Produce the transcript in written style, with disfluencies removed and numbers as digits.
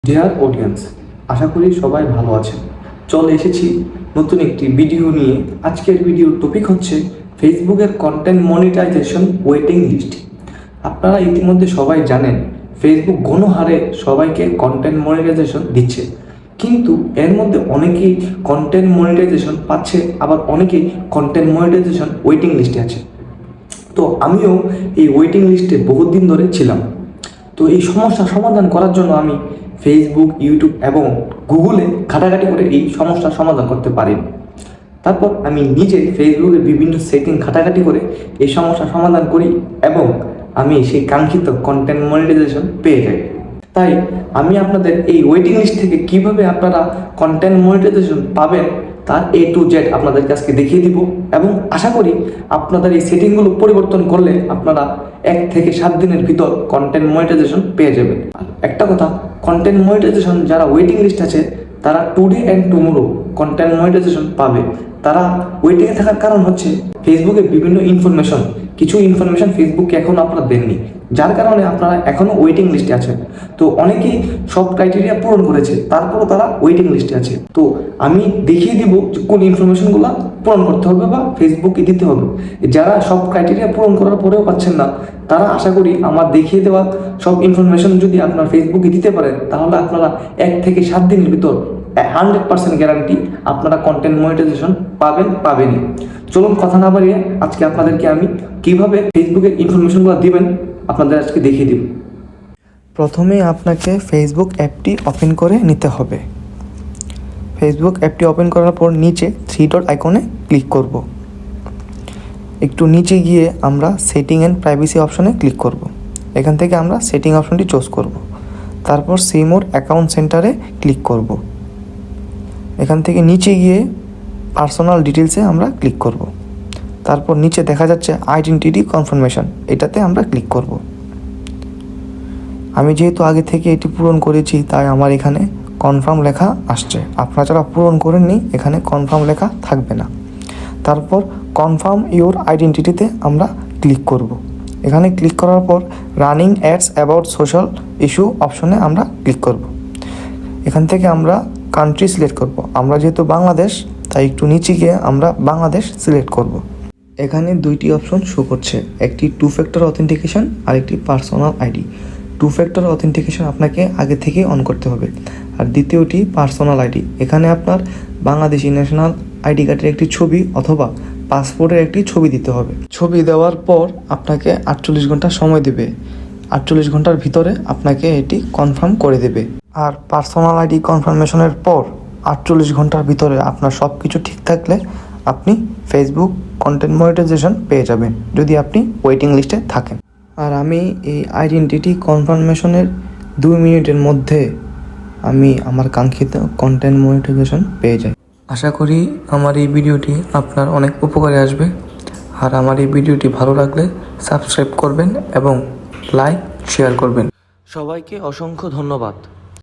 Dear audience, আশা করি সবাই ভালো আছেন। চলে এসেছি নতুন একটি ভিডিও নিয়ে। আজকের ভিডিওর টপিক হচ্ছে ফেসবুকের কন্টেন্ট মনিটাইজেশন ওয়েটিং লিস্ট। আপনারা ইতিমধ্যে সবাই জানেন ফেসবুক গণহারে সবাইকে কন্টেন্ট মনিটাইজেশন দিচ্ছে, কিন্তু এর মধ্যে অনেকেই কন্টেন্ট মনিটাইজেশন পাচ্ছে, আবার অনেকেই কন্টেন্ট মনিটাইজেশন ওয়েটিং লিস্টে আছে। তো আমিও এই ওয়েটিং লিস্টে বহুত দিন ধরে ছিলাম। তো এই সমস্যা সমাধান করার জন্য আমি ফেসবুক, ইউটিউব এবং গুগলে ঘাটাঘাটি করে এই সমস্যার সমাধান করতে পারি। তারপর আমি নিজে ফেসবুকের বিভিন্ন সেটিং ঘাটাঘাটি করে এই সমস্যার সমাধান করি এবং আমি সেই কাঙ্ক্ষিত কন্টেন্ট মনিটাইজেশন পেয়ে যাই। তাই আমি আপনাদের এই ওয়েটিং লিস্ট থেকে কিভাবে আপনারা কন্টেন্ট মনিটাইজেশন পাবেন তার A to Z আপনাদেরকে আজকে দেখিয়ে দিব, এবং আশা করি আপনাদের এই সেটিংগুলো পরিবর্তন করলে আপনারা 1 থেকে 7 দিনের ভিতর কন্টেন্ট মনিটাইজেশন পেয়ে যাবেন। আর একটা কথা, কন্টেন্ট মনিটাইজেশন যারা ওয়েটিং লিস্ট আছে তারা today and tomorrow content monetization পাবে। তারা ওয়েটিংয়ে থাকার কারণ হচ্ছে ফেসবুকের বিভিন্ন কিছু ইনফরমেশন ফেসবুককে এখনও আপনারা দেননি, যার কারণে আপনারা এখনও ওয়েটিং লিস্টে আছেন। তো অনেকেই সব ক্রাইটেরিয়া পূরণ করেছে, তারপরও তারা ওয়েটিং লিস্টে আছে। তো আমি দেখিয়ে দিব যে কোন ইনফরমেশনগুলো পূরণ করতে হবে বা ফেসবুককে দিতে হবে। যারা সব ক্রাইটেরিয়া পূরণ করার পরেও পাচ্ছেন না, তারা আশা করি আমার দেখিয়ে দেওয়া সব ইনফরমেশন যদি আপনার ফেসবুকে দিতে পারেন, তাহলে আপনারা 1 থেকে 7 দিনের ভিতর 100% গ্যারান্টি আপনারা কন্টেন্ট মনিটাইজেশন পাবেনই। চলুন কথা না বাড়িয়ে আজকে আপনাদেরকে আমি কিভাবে ফেসবুকের ইনফরমেশনগুলো দিবেন আপনাদের আজকে দেখিয়ে দিব। প্রথমে আপনাকে ফেসবুক অ্যাপটি ওপেন করে নিতে হবে। ফেসবুক অ্যাপটি ওপেন করার পর নিচে 3 ডট আইকনে ক্লিক করব। একটু নিচে গিয়ে আমরা সেটিং অ্যান্ড প্রাইভেসি অপশনে ক্লিক করব। এখান থেকে আমরা সেটিং অপশনটি চুজ করব। তারপর সি মোর অ্যাকাউন্ট সেন্টারে ক্লিক করব। এখান থেকে নিচে গিয়ে পার্সোনাল ডিটেলসে আমরা ক্লিক করব। তারপর নিচে দেখা যাচ্ছে আইডেন্টিটি কনফার্মেশন, এটাতে আমরা ক্লিক করব। আমি যেহেতু আগে থেকে এটি পূরণ করেছি, তাই আমার এখানে কনফার্ম লেখা আসছে। আপনারা যারা পূরণ করেননি, এখানে কনফার্ম লেখা থাকবে না। তারপর কনফার্ম ইওর আইডেন্টিটিতে আমরা ক্লিক করব। এখানে ক্লিক করার পর running ads about social issue অপশনে আমরা ক্লিক করব। এখান থেকে আমরা কান্ট্রি সিলেক্ট করব। আমরা যেহেতু বাংলাদেশ, তাই একটু নিচে গিয়ে আমরা বাংলাদেশ সিলেক্ট করব। এখানে 2টি অপশন শো করছে, একটি 2 ফ্যাক্টর অথেন্টিকেশন আর একটি পার্সোনাল আইডি। 2 ফ্যাক্টর অথেন্টিকেশন আপনাকে আগে থেকেই অন করতে হবে, আর দ্বিতীয়টি পার্সোনাল আইডি। এখানে আপনার বাংলাদেশি ন্যাশনাল আইডি কার্ডের একটি ছবি অথবা পাসপোর্টের একটি ছবি দিতে হবে। ছবি দেওয়ার পর আপনাকে 48 ঘন্টা সময় দেবে। 48 ঘন্টার ভিতরে আপনাকে এটি কনফার্ম করে দেবে। আর পার্সোনাল আইডি কনফার্মেশনের পর 48 ঘন্টার ভিতরে আপনার সব কিছু ঠিক থাকলে আপনি ফেসবুক কন্টেন্ট মনিটাইজেশন পেয়ে যাবেন, যদি আপনি ওয়েটিং লিস্টে থাকেন। আর আমি এই আইডেন্টিটি কনফার্মেশনের 2 মিনিটের মধ্যে আমি আমার কাঙ্ক্ষিত কন্টেন্ট মনিটাইজেশন পেয়ে যাই। আশা করি আমার এই ভিডিওটি আপনার অনেক উপকারে আসবে। আর আমার এই ভিডিওটি ভালো লাগলে সাবস্ক্রাইব করবেন এবং লাইক শেয়ার করবেন। সবাইকে অসংখ্য ধন্যবাদ।